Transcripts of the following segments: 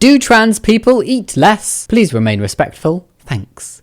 Do trans people eat less? Please remain respectful. Thanks.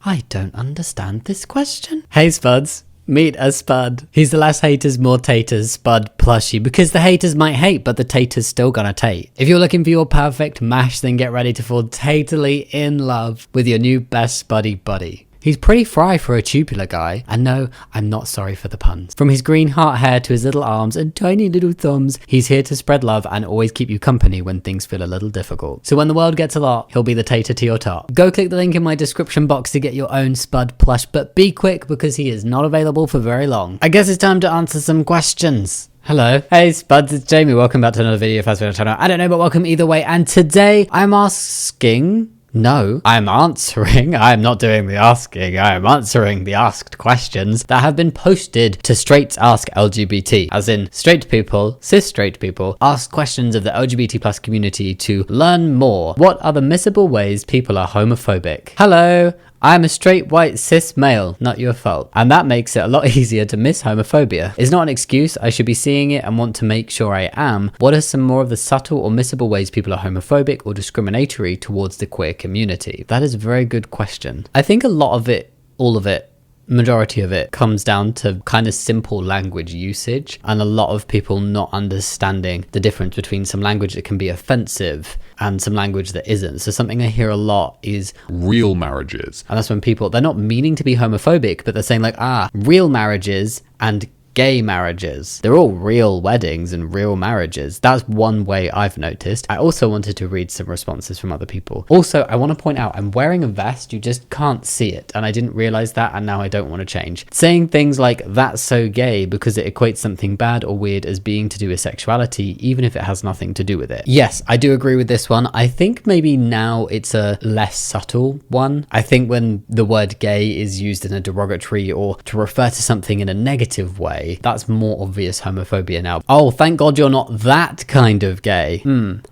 I don't understand this question. Hey Spuds, meet a Spud. He's the less haters, more taters Spud plushie, because the haters might hate, but the taters still gonna tate. If you're looking for your perfect mash, then get ready to fall tatally in love with your new best Spuddy buddy. He's pretty fry for a tubular guy, and no, I'm not sorry for the puns. From his green heart hair to his little arms and tiny little thumbs, he's here to spread love and always keep you company when things feel a little difficult. So when the world gets a lot, he'll be the tater to your top. Go click the link in my description box to get your own Spud plush, but be quick because he is not available for very long. I guess it's time to answer some questions. Hello. Hey Spuds, it's Jamie. Welcome back to another video. If that's been a channel, I don't know, but welcome either way. And today I'm asking... No, I'm answering. I'm not doing the asking. I am answering the asked questions that have been posted to Straights Ask LGBT, as in straight people, cis straight people, ask questions of the LGBT plus community to learn more. What are the missable ways people are homophobic? Hello. I'm a straight white cis male, not your fault. And that makes it a lot easier to miss homophobia. It's not an excuse, I should be seeing it and want to make sure I am. What are some more of the subtle or missable ways people are homophobic or discriminatory towards the queer community? That is a very good question. I think a lot of it, all of it, majority of it comes down to kind of simple language usage and a lot of people not understanding the difference between some language that can be offensive and some language that isn't. So something I hear a lot is real marriages. And that's when people, they're not meaning to be homophobic, but they're saying like, real marriages and gay marriages. They're all real weddings and real marriages. That's one way I've noticed. I also wanted to read some responses from other people. Also, I want to point out I'm wearing a vest. You just can't see it. And I didn't realize that. And now I don't want to change. Saying things like that's so gay because it equates something bad or weird as being to do with sexuality, even if it has nothing to do with it. Yes, I do agree with this one. I think maybe now it's a less subtle one. I think when the word gay is used in a derogatory or to refer to something in a negative way, that's more obvious homophobia now. Oh, thank God you're not that kind of gay.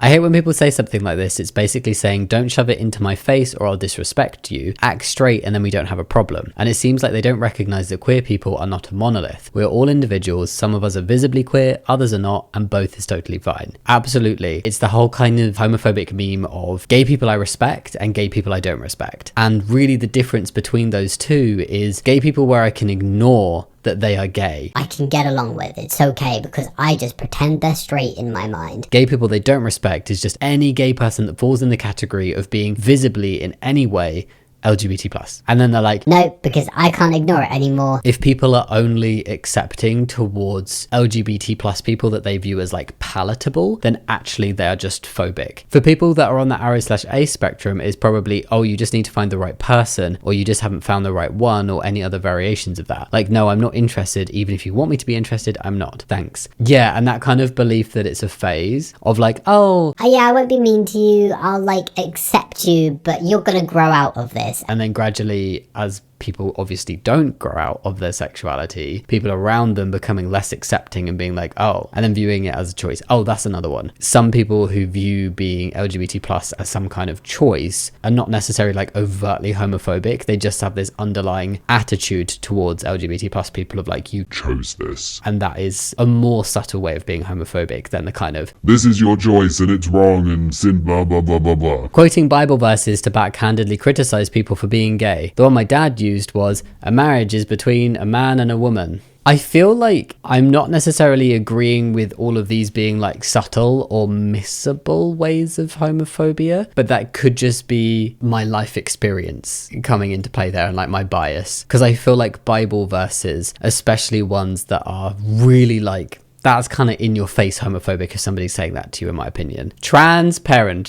I hate when people say something like this. It's basically saying, don't shove it into my face or I'll disrespect you. Act straight and then we don't have a problem. And it seems like they don't recognize that queer people are not a monolith. We're all individuals. Some of us are visibly queer, others are not, and both is totally fine. Absolutely. It's the whole kind of homophobic meme of gay people I respect and gay people I don't respect. And really the difference between those two is gay people where I can ignore that they are gay. I can get along with. It's okay because I just pretend they're straight in my mind. Gay people they don't respect is just any gay person that falls in the category of being visibly in any way LGBT+. And then they're like, no, because I can't ignore it anymore. If people are only accepting towards LGBT+ people that they view as like palatable, then actually they are just phobic. For people that are on the RO/A spectrum, is probably, oh, you just need to find the right person, or you just haven't found the right one, or any other variations of that. Like, no, I'm not interested. Even if you want me to be interested, I'm not. Thanks. Yeah, and that kind of belief that it's a phase of like, oh yeah, I won't be mean to you. I'll like accept you, but you're gonna grow out of this. And then gradually, as people obviously don't grow out of their sexuality, people around them becoming less accepting and being like, oh, and then viewing it as a choice. Oh, that's another one. Some people who view being LGBT+ as some kind of choice are not necessarily like overtly homophobic. They just have this underlying attitude towards LGBT+ people of like, you chose this. And that is a more subtle way of being homophobic than the kind of, this is your choice and it's wrong and sin blah blah blah blah blah. Quoting Bible verses to backhandedly criticize people for being gay. The one my dad used was, a marriage is between a man and a woman. I feel like I'm not necessarily agreeing with all of these being like subtle or missable ways of homophobia, but that could just be my life experience coming into play there and like my bias. Because I feel like Bible verses, especially ones that are really like, that's kind of in your face homophobic if somebody's saying that to you, in my opinion. Transparent,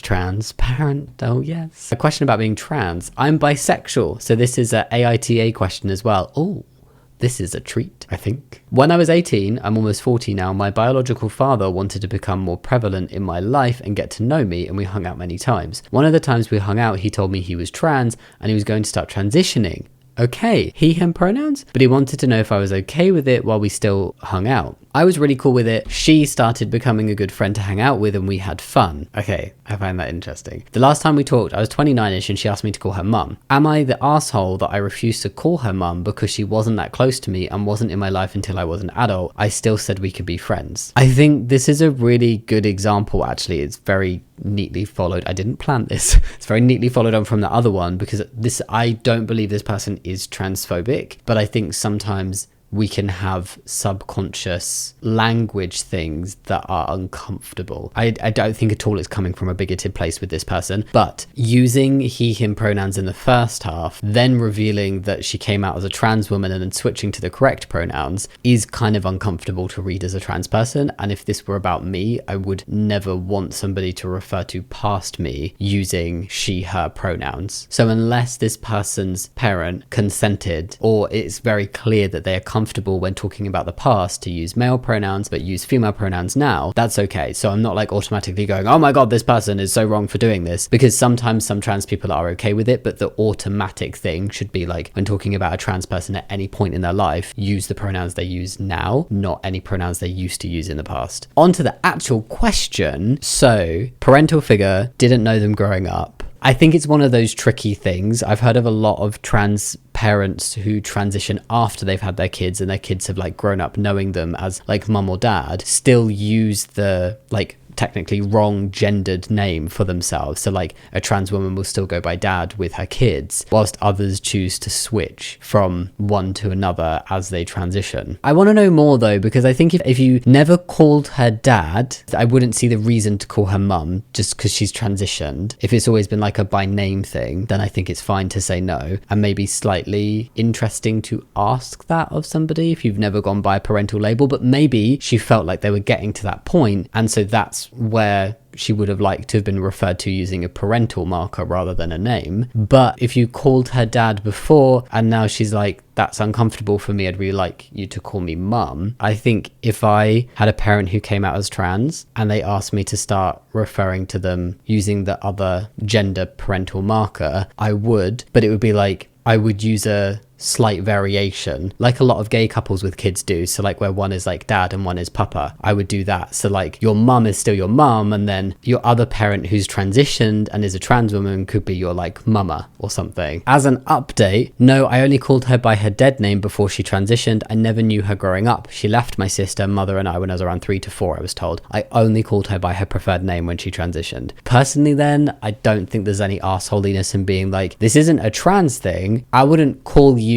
oh yes. A question about being trans. I'm bisexual, so this is a AITA question as well. Oh, this is a treat, I think. When I was 18, I'm almost 40 now, my biological father wanted to become more prevalent in my life and get to know me, and we hung out many times. One of the times we hung out, he told me he was trans and he was going to start transitioning. Okay, he, him pronouns, but he wanted to know if I was okay with it while we still hung out. I was really cool with it. She started becoming a good friend to hang out with and we had fun. Okay, I find that interesting. The last time we talked, I was 29ish and she asked me to call her mum. Am I the asshole that I refused to call her mum because she wasn't that close to me and wasn't in my life until I was an adult? I still said we could be friends. I think this is a really good example, actually. It's very neatly followed. I didn't plan this. It's very neatly followed on from the other one, because I don't believe this person is transphobic, but I think sometimes we can have subconscious language things that are uncomfortable. I don't think at all it's coming from a bigoted place with this person, but using he, him pronouns in the first half, then revealing that she came out as a trans woman and then switching to the correct pronouns is kind of uncomfortable to read as a trans person. And if this were about me, I would never want somebody to refer to past me using she, her pronouns. So unless this person's parent consented, or it's very clear that they are comfortable when talking about the past to use male pronouns but use female pronouns now, that's okay. So I'm not like automatically going, oh my god, this person is so wrong for doing this, because sometimes some trans people are okay with it, but the automatic thing should be like, when talking about a trans person at any point in their life, use the pronouns they use now, not any pronouns they used to use in the past. On to the actual question. So parental figure, didn't know them growing up. I think it's one of those tricky things. I've heard of a lot of trans parents who transition after they've had their kids and their kids have like grown up knowing them as like mum or dad, still use the like technically wrong gendered name for themselves. So like a trans woman will still go by dad with her kids, whilst others choose to switch from one to another as they transition. I want to know more though, because I think if you never called her dad, I wouldn't see the reason to call her mum just because she's transitioned. If it's always been like a by name thing, then I think it's fine to say no, and maybe slightly interesting to ask that of somebody if you've never gone by a parental label. But maybe she felt like they were getting to that point, and so that's where she would have liked to have been referred to using a parental marker rather than a name. But if you called her dad before and now she's like, that's uncomfortable for me, I'd really like you to call me mum. I think if I had a parent who came out as trans and they asked me to start referring to them using the other gender parental marker, I would, but it would be like, I would use a slight variation, like a lot of gay couples with kids do. So like where one is like dad and one is papa, I would do that. So like your mum is still your mum, and then your other parent who's transitioned and is a trans woman could be your like mama or something. As an update, no, I only called her by her dead name before she transitioned. I never knew her growing up. She left my sister, mother and I when I was around 3 to 4, I was told. I only called her by her preferred name when she transitioned. Personally then, I don't think there's any arseholiness in being like, this isn't a trans thing. I wouldn't call you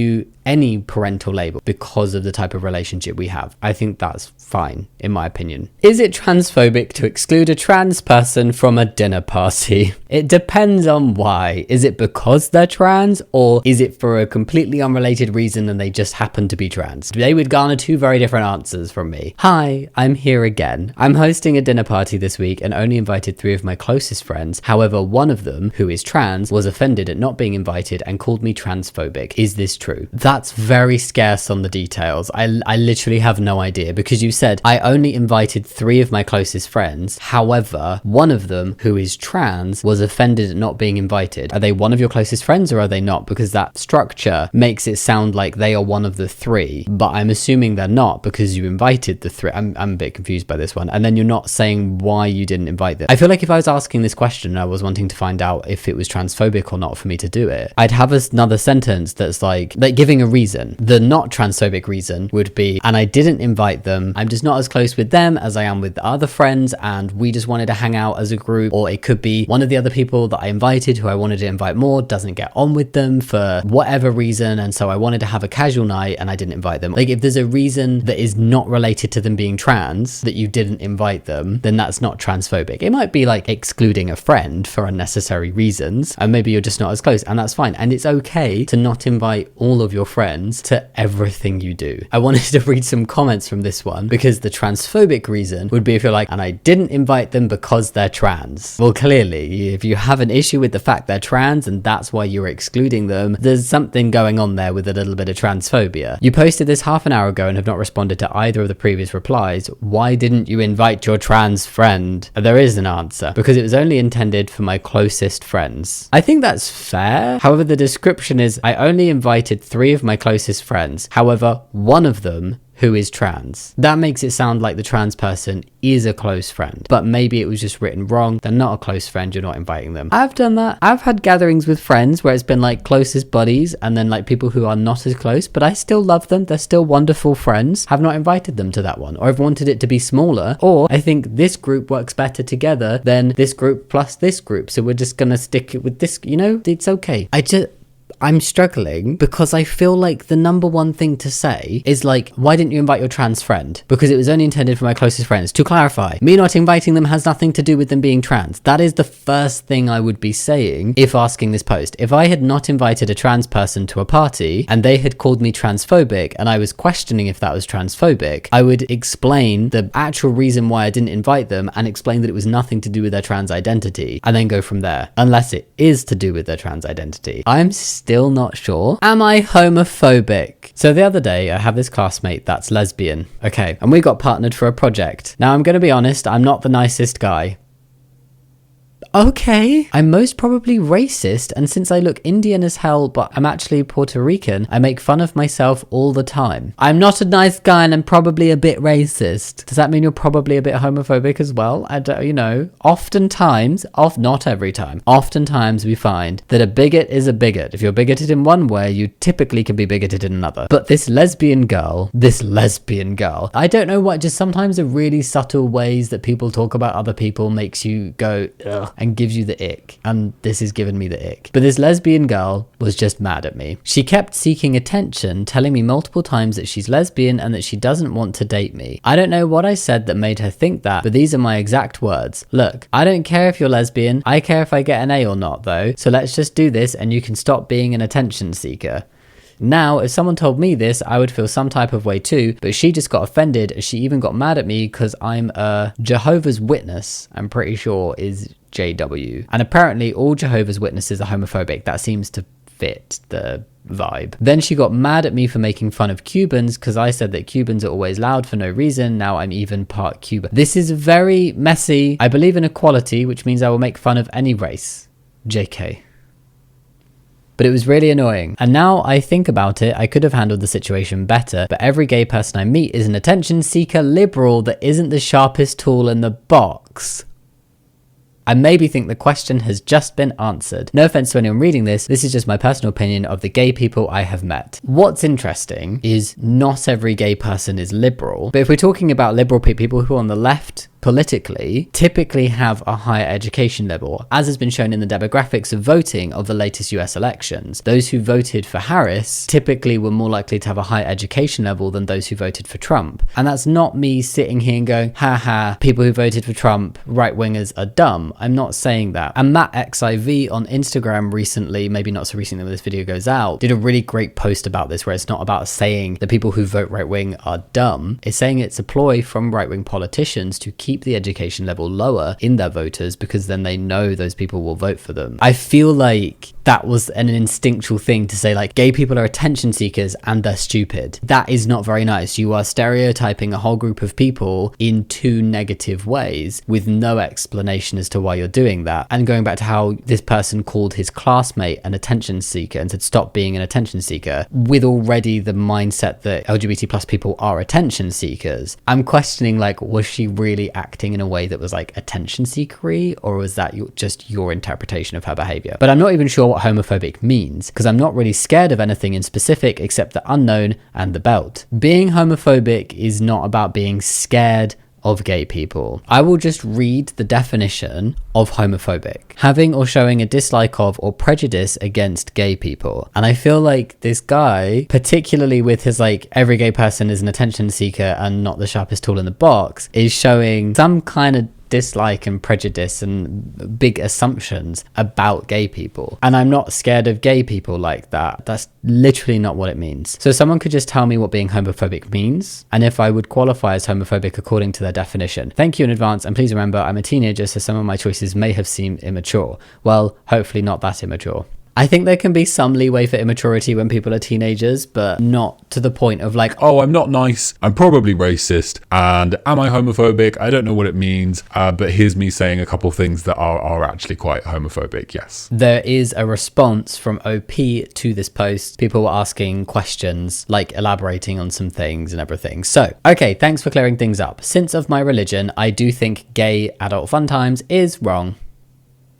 any parental label because of the type of relationship we have. I think that's fine, in my opinion. Is it transphobic to exclude a trans person from a dinner party? It depends on why. Is it because they're trans, or is it for a completely unrelated reason and they just happen to be trans? They would garner two very different answers from me. Hi, I'm here again. I'm hosting a dinner party this week and only invited 3 of my closest friends. However, one of them, who is trans, was offended at not being invited and called me transphobic. Is this true? That's very scarce on the details. I literally have no idea, because you said I only invited 3 of my closest friends. However, one of them, who is trans, was offended at not being invited. Are they one of your closest friends or are they not? Because that structure makes it sound like they are one of the 3, but I'm assuming they're not because you invited the 3. I'm a bit confused by this one. And then you're not saying why you didn't invite them. I feel like if I was asking this question and I was wanting to find out if it was transphobic or not for me to do it, I'd have another sentence that's like giving a reason. The not transphobic reason would be, and I didn't invite them, I'm just not as close with them as I am with the other friends, and we just wanted to hang out as a group. Or it could be one of the other people that I invited who I wanted to invite more doesn't get on with them for whatever reason, and so I wanted to have a casual night and I didn't invite them. Like, if there's a reason that is not related to them being trans that you didn't invite them, then that's not transphobic. It might be like excluding a friend for unnecessary reasons, and maybe you're just not as close, and that's fine. And it's okay to not invite all of your friends to everything you do. I wanted to read some comments from this one, because the transphobic reason would be if you're like, and I didn't invite them because they're trans. Well, clearly, if you have an issue with the fact they're trans and that's why you're excluding them, there's something going on there with a little bit of transphobia. You posted this half an hour ago and have not responded to either of the previous replies. Why didn't you invite your trans friend? There is an answer. Because it was only intended for my closest friends. I think that's fair. However, the description is, I only invited 3 of my closest friends. However, one of them, who is trans. That makes it sound like the trans person is a close friend, but maybe it was just written wrong. They're not a close friend, you're not inviting them. I've done that. I've had gatherings with friends where it's been like closest buddies and then like people who are not as close, but I still love them. They're still wonderful friends. Have not invited them to that one, or I've wanted it to be smaller, or I think this group works better together than this group plus this group, so we're just gonna stick it with this, you know, it's okay. I'm struggling because I feel like the number one thing to say is like, why didn't you invite your trans friend? Because it was only intended for my closest friends. To clarify, me not inviting them has nothing to do with them being trans. That is the first thing I would be saying if asking this post. If I had not invited a trans person to a party and they had called me transphobic and I was questioning if that was transphobic, I would explain the actual reason why I didn't invite them and explain that it was nothing to do with their trans identity and then go from there. Unless it is to do with their trans identity. I'm still not sure. Am I homophobic? So the other day I have this classmate that's lesbian. Okay, and we got partnered for a project. Now I'm going to be honest, I'm not the nicest guy. Okay. I'm most probably racist, and since I look Indian as hell but I'm actually Puerto Rican, I make fun of myself all the time. I'm not a nice guy and I'm probably a bit racist. Does that mean you're probably a bit homophobic as well? I don't, you know, oftentimes, not every time, oftentimes we find that a bigot is a bigot. If you're bigoted in one way, you typically can be bigoted in another. But this lesbian girl, I don't know what, just sometimes the really subtle ways that people talk about other people makes you go, ugh, and gives you the ick, and this has given me the ick. But this lesbian girl was just mad at me. She kept seeking attention, telling me multiple times that she's lesbian and that she doesn't want to date me. I don't know what I said that made her think that, but these are my exact words. Look, I don't care if you're lesbian, I care if I get an A or not though, so let's just do this and you can stop being an attention seeker. Now, if someone told me this, I would feel some type of way too, but she just got offended. She even got mad at me because I'm a Jehovah's Witness, I'm pretty sure is JW. And apparently all Jehovah's Witnesses are homophobic. That seems to fit the vibe. Then she got mad at me for making fun of Cubans because I said that Cubans are always loud for no reason. Now I'm even part Cuban. This is very messy. I believe in equality, which means I will make fun of any race. JK. But it was really annoying. And now I think about it, I could have handled the situation better, but every gay person I meet is an attention seeker liberal that isn't the sharpest tool in the box. I maybe think the question has just been answered. No offense to anyone reading this is just my personal opinion of the gay people I have met. What's interesting is not every gay person is liberal, but if we're talking about liberal people who are on the left politically typically have a higher education level, as has been shown in the demographics of voting of the latest US elections. Those who voted for Harris typically were more likely to have a higher education level than those who voted for Trump. And that's not me sitting here and going, haha, people who voted for Trump, right-wingers are dumb. I'm not saying that. And Matt XIV on Instagram recently, maybe not so recently when this video goes out, did a really great post about this where it's not about saying the people who vote right-wing are dumb. It's saying it's a ploy from right-wing politicians to keep the education level lower in their voters because then they know those people will vote for them. I feel like that was an instinctual thing to say, like, gay people are attention seekers and they're stupid. That is not very nice. You are stereotyping a whole group of people in two negative ways with no explanation as to why you're doing that. And going back to how this person called his classmate an attention seeker and said stop being an attention seeker with already the mindset that LGBT plus people are attention seekers, I'm questioning, like, was she really acting in a way that was like attention seekery, or was that just your interpretation of her behavior? But I'm not even sure what homophobic means because I'm not really scared of anything in specific except the unknown and the belt. Being homophobic is not about being scared of gay people. I will just read the definition of homophobic: having or showing a dislike of or prejudice against gay people. And I feel like this guy, particularly with his like every gay person is an attention seeker and not the sharpest tool in the box, is showing some kind of dislike and prejudice and big assumptions about gay people. And I'm not scared of gay people like that. That's literally not what it means. So someone could just tell me what being homophobic means and if I would qualify as homophobic according to their definition. Thank you in advance, and please remember I'm a teenager, so some of my choices may have seemed immature. Well, hopefully not that immature. I think there can be some leeway for immaturity when people are teenagers, but not to the point of like, oh, I'm not nice, I'm probably racist, and am I homophobic? I don't know what it means, but here's me saying a couple things that are actually quite homophobic, yes. There is a response from OP to this post. People were asking questions, like elaborating on some things and everything. So, okay, thanks for clearing things up. Since of my religion, I do think gay adult fun times is wrong.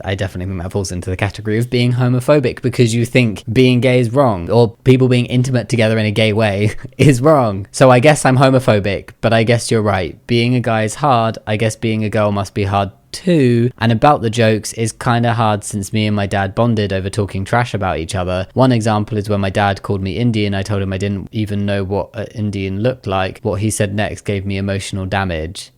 I definitely think that falls into the category of being homophobic because you think being gay is wrong or people being intimate together in a gay way is wrong. So I guess I'm homophobic, but I guess you're right. Being a guy is hard. I guess being a girl must be hard too. And about the jokes is kind of hard since me and my dad bonded over talking trash about each other. One example is when my dad called me Indian. I told him I didn't even know what an Indian looked like. What he said next gave me emotional damage.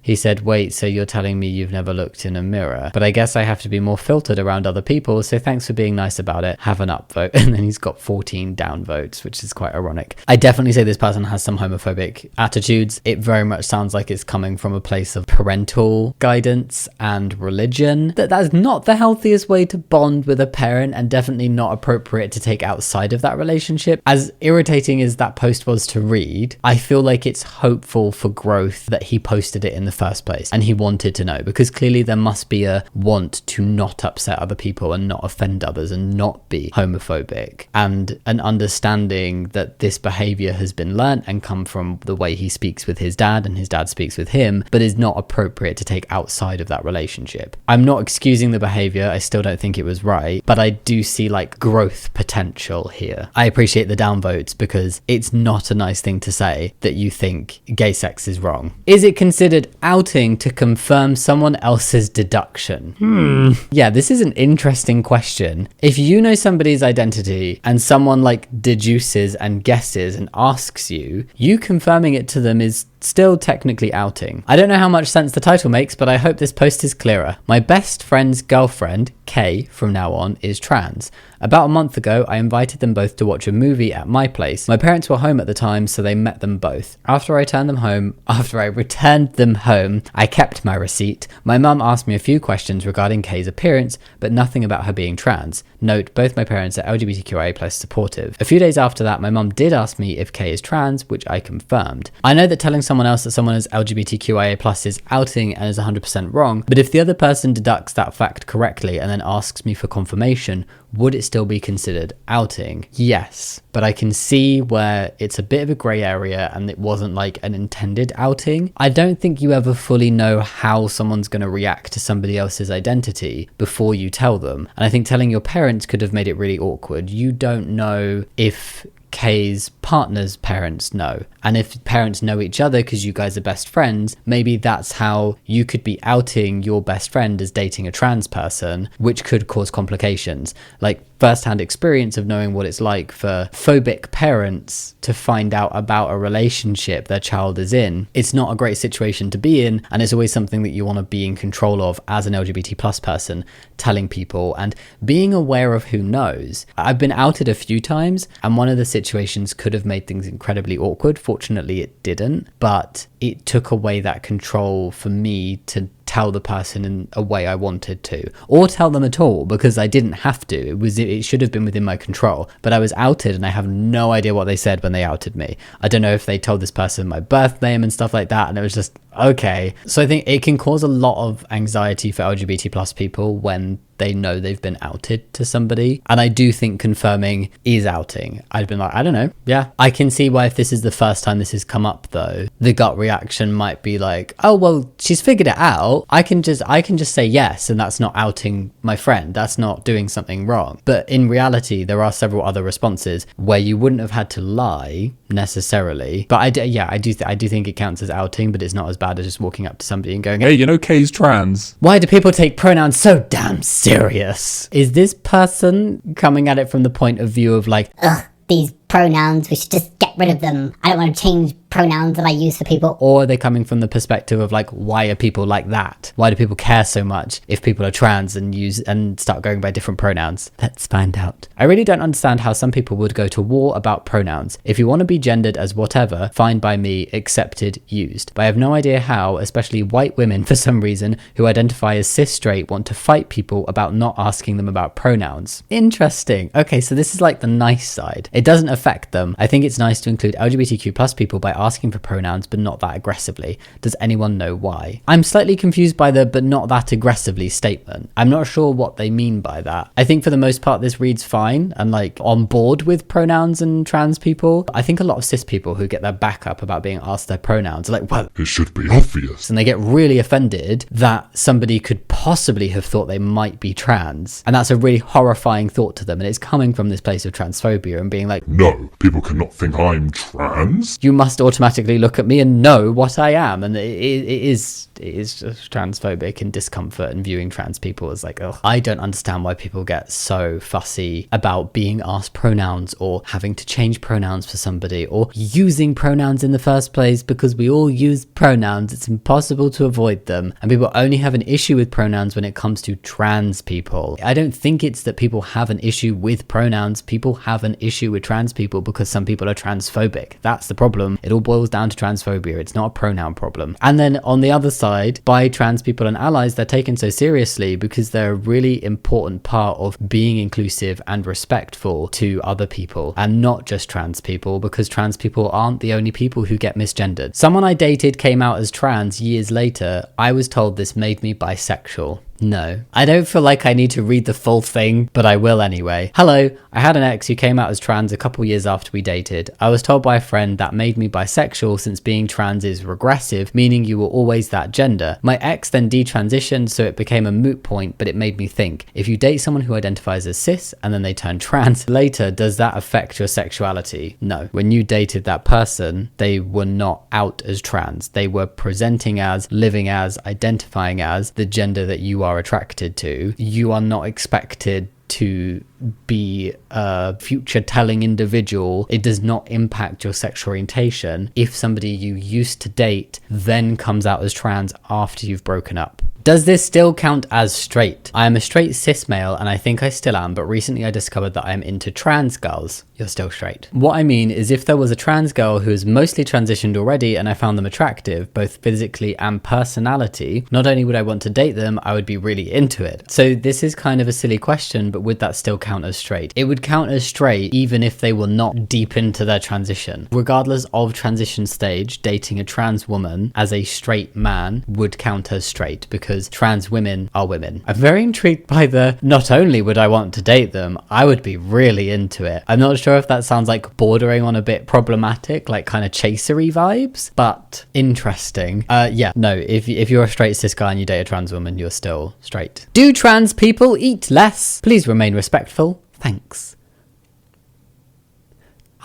He said, wait, so you're telling me you've never looked in a mirror? But I guess I have to be more filtered around other people, so thanks for being nice about it. Have an upvote. And then he's got 14 downvotes, which is quite ironic. I definitely say this person has some homophobic attitudes. It very much sounds like it's coming from a place of parental guidance and religion. That's not the healthiest way to bond with a parent and definitely not appropriate to take outside of that relationship. As irritating as that post was to read, I feel like it's hopeful for growth that he posted it in the first place and he wanted to know, because clearly there must be a want to not upset other people and not offend others and not be homophobic, and an understanding that this behavior has been learnt and come from the way he speaks with his dad and his dad speaks with him, but is not appropriate to take outside of that relationship. I'm not excusing the behavior. I still don't think it was right, but I do see like growth potential here. I appreciate the downvotes because it's not a nice thing to say that you think gay sex is wrong. Is it considered outing to confirm someone else's deduction? Yeah, this is an interesting question. If you know somebody's identity and someone like deduces and guesses and asks you, you confirming it to them is still technically outing. I don't know how much sense the title makes, but I hope this post is clearer. My best friend's girlfriend, Kay, from now on, is trans. About a month ago, I invited them both to watch a movie at my place. My parents were home at the time, so they met them both. After I returned them home, I kept my receipt. My mum asked me a few questions regarding Kay's appearance, but nothing about her being trans. Note, both my parents are LGBTQIA+ supportive. A few days after that, my mum did ask me if Kay is trans, which I confirmed. I know that telling someone else that someone is LGBTQIA+ is outing and is 100% wrong, but if the other person deducts that fact correctly and then asks me for confirmation, would it still be considered outing? Yes, but I can see where it's a bit of a grey area and it wasn't like an intended outing. I don't think you ever fully know how someone's going to react to somebody else's identity before you tell them. And I think telling your parents could have made it really awkward. You don't know if Kay's partner's parents know, and if parents know each other because you guys are best friends, maybe that's how you could be outing your best friend as dating a trans person, which could cause complications. Like first-hand experience of knowing what it's like for phobic parents to find out about a relationship their child is in. It's not a great situation to be in, and it's always something that you want to be in control of as an LGBT plus person, telling people and being aware of who knows. I've been outed a few times, and one of the situations could have made things incredibly awkward. Fortunately, it didn't, but it took away that control for me to tell the person in a way I wanted to, or tell them at all, because I didn't have to. It should have been within my control, but I was outed and I have no idea what they said when they outed me. I don't know if they told this person my birth name and stuff like that, and it was just okay. So I think it can cause a lot of anxiety for LGBT plus people when they know they've been outed to somebody. And I do think confirming is outing. I've been like, I don't know. Yeah. I can see why if this is the first time this has come up though, the gut reaction might be like, oh, well, she's figured it out. I can just say yes. And that's not outing my friend. That's not doing something wrong. But in reality, there are several other responses where you wouldn't have had to lie necessarily. But I do think it counts as outing, but it's not as bad as just walking up to somebody and going, hey, you know, Kay's trans. Why do people take pronouns so damn serious? Is this person coming at it from the point of view of like, ugh, these pronouns, we should just get rid of them. I don't want to change pronouns that I use for people. Or are they coming from the perspective of like, why are people like that? Why do people care so much if people are trans and start going by different pronouns? Let's find out. I really don't understand how some people would go to war about pronouns. If you want to be gendered as whatever, fine by me, accepted, used. But I have no idea how, especially white women for some reason, who identify as cis straight want to fight people about not asking them about pronouns. Interesting. Okay, so this is like the nice side. It doesn't affect them. I think it's nice to include LGBTQ plus people by asking for pronouns, but not that aggressively. Does anyone know why? I'm slightly confused by the but not that aggressively statement. I'm not sure what they mean by that. I think for the most part this reads fine and like on board with pronouns and trans people. I think a lot of cis people who get their back up about being asked their pronouns are like, well, it should be obvious. And they get really offended that somebody could possibly have thought they might be trans. And that's a really horrifying thought to them. And it's coming from this place of transphobia and being like, no, people cannot think I'm trans. You must automatically look at me and know what I am. And it is just transphobic and discomfort, and viewing trans people as like, oh, I don't understand why people get so fussy about being asked pronouns or having to change pronouns for somebody or using pronouns in the first place, because we all use pronouns. It's impossible to avoid them. And people only have an issue with pronouns when it comes to trans people. I don't think it's that people have an issue with pronouns. People have an issue with trans people because some people are transphobic. That's the problem. It all boils down to transphobia. It's not a pronoun problem. And then on the other side, by trans people and allies, they're taken so seriously because they're a really important part of being inclusive and respectful to other people, and not just trans people, because trans people aren't the only people who get misgendered. Someone I dated came out as trans years later. I was told this made me bisexual. No, I don't feel like I need to read the full thing, but I will anyway. Hello, I had an ex who came out as trans a couple years after we dated. I was told by a friend that made me bisexual since being trans is regressive, meaning you were always that gender. My ex then detransitioned, so it became a moot point, but it made me think, if you date someone who identifies as cis and then they turn trans later, does that affect your sexuality? No. When you dated that person, they were not out as trans. They were presenting as, living as, identifying as the gender that you are attracted to. You are not expected to be a future telling individual. It does not impact your sexual orientation if somebody you used to date then comes out as trans after you've broken up. Does this still count as straight? I am a straight cis male and I think I still am, but recently I discovered that I am into trans girls. You're still straight. What I mean is, if there was a trans girl who is mostly transitioned already and I found them attractive, both physically and personality, not only would I want to date them, I would be really into it. So this is kind of a silly question, but would that still count as straight? It would count as straight even if they were not deep into their transition. Regardless of transition stage, dating a trans woman as a straight man would count as straight, because trans women are women. I'm very intrigued by the, not only would I want to date them, I would be really into it. I'm not sure if that sounds like bordering on a bit problematic, like kind of chasery vibes, but interesting. Yeah, no, if you're a straight cis guy and you date a trans woman, you're still straight. Do trans people eat less? Please remain respectful. Thanks.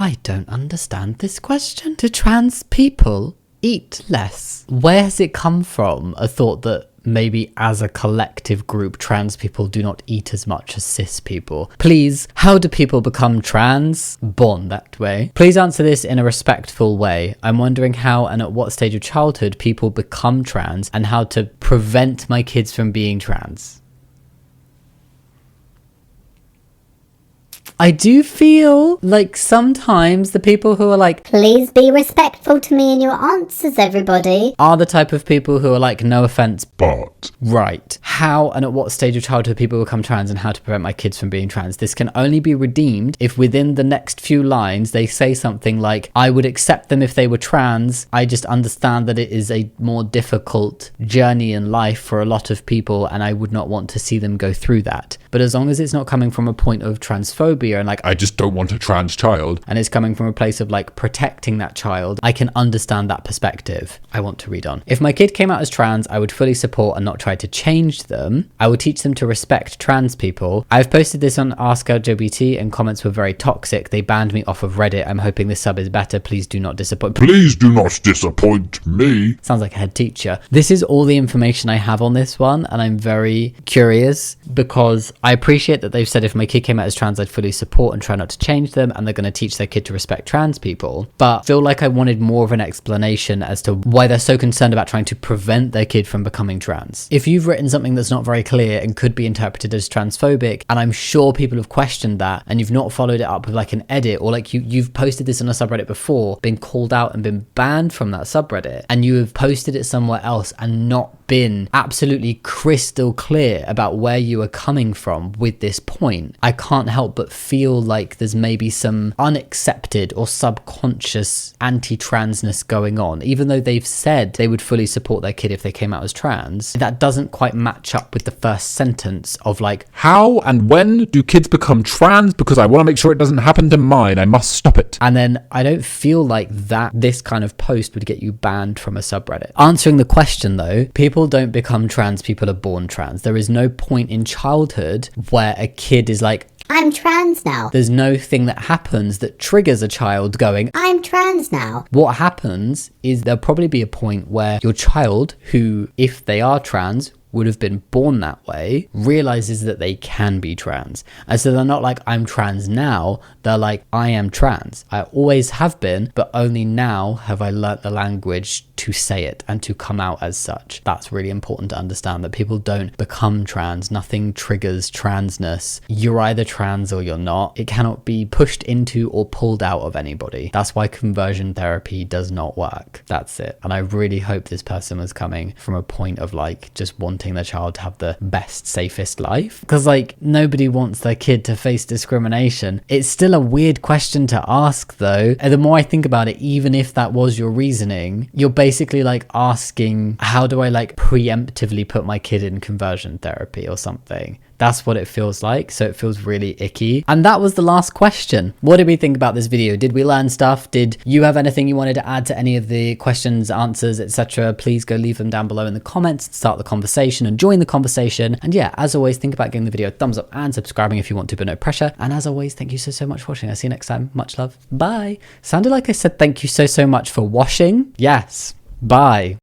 I don't understand this question. Do trans people eat less? Where has it come from? A thought that maybe as a collective group, trans people do not eat as much as cis people. Please, how do people become trans? Born that way. Please answer this in a respectful way. I'm wondering how and at what stage of childhood people become trans, and how to prevent my kids from being trans. I do feel like sometimes the people who are like, please be respectful to me in your answers, everybody, are the type of people who are like, no offense, but. Right. How and at what stage of childhood people become trans, and how to prevent my kids from being trans. This can only be redeemed if within the next few lines they say something like, I would accept them if they were trans. I just understand that it is a more difficult journey in life for a lot of people, and I would not want to see them go through that. But as long as it's not coming from a point of transphobia and like, I just don't want a trans child, and it's coming from a place of like protecting that child, I can understand that perspective. I want to read on. If my kid came out as trans, I would fully support and not try to change them. I would teach them to respect trans people. I've posted this on Ask LGBT and comments were very toxic. They banned me off of Reddit. I'm hoping this sub is better. Please do not disappoint. Please do not disappoint me. Sounds like a head teacher. This is all the information I have on this one, and I'm very curious because I appreciate that they've said if my kid came out as trans, I'd fully support and try not to change them, and they're going to teach their kid to respect trans people. But I feel like I wanted more of an explanation as to why they're so concerned about trying to prevent their kid from becoming trans. If you've written something that's not very clear and could be interpreted as transphobic, and I'm sure people have questioned that, and you've not followed it up with like an edit, or like you've posted this on a subreddit before, been called out and been banned from that subreddit, and you have posted it somewhere else and not been absolutely crystal clear about where you are coming from with this point, I can't help but feel like there's maybe some unaccepted or subconscious anti-transness going on. Even though they've said they would fully support their kid if they came out as trans, that doesn't quite match up with the first sentence of like, how and when do kids become trans? Because I want to make sure it doesn't happen to mine. I must stop it. And then I don't feel like that this kind of post would get you banned from a subreddit. Answering the question though, people don't become trans, people are born trans. There is no point in childhood where a kid is like, I'm trans now. There's no thing that happens that triggers a child going, I'm trans now. What happens is there'll probably be a point where your child, who, if they are trans, would have been born that way, realizes that they can be trans. And so they're not like, I'm trans now. They're like, I am trans. I always have been, but only now have I learnt the language to say it and to come out as such. That's really important to understand, that people don't become trans. Nothing triggers transness. You're either trans or you're not. It cannot be pushed into or pulled out of anybody. That's why conversion therapy does not work. That's it. And I really hope this person was coming from a point of like just wanting their child to have the best, safest life. Because like nobody wants their kid to face discrimination. It's still a weird question to ask though. And the more I think about it, even if that was your reasoning, you're basically like asking, how do I like preemptively put my kid in conversion therapy or something? That's what it feels like. So it feels really icky. And that was the last question. What did we think about this video? Did we learn stuff? Did you have anything you wanted to add to any of the questions, answers, etc.? Please go leave them down below in the comments, start the conversation and join the conversation. And yeah, as always, think about giving the video a thumbs up and subscribing if you want to, but no pressure. And as always, thank you so much for watching. I'll see you next time. Much love. Bye. Sounded like I said thank you so much for washing. Yes. Bye.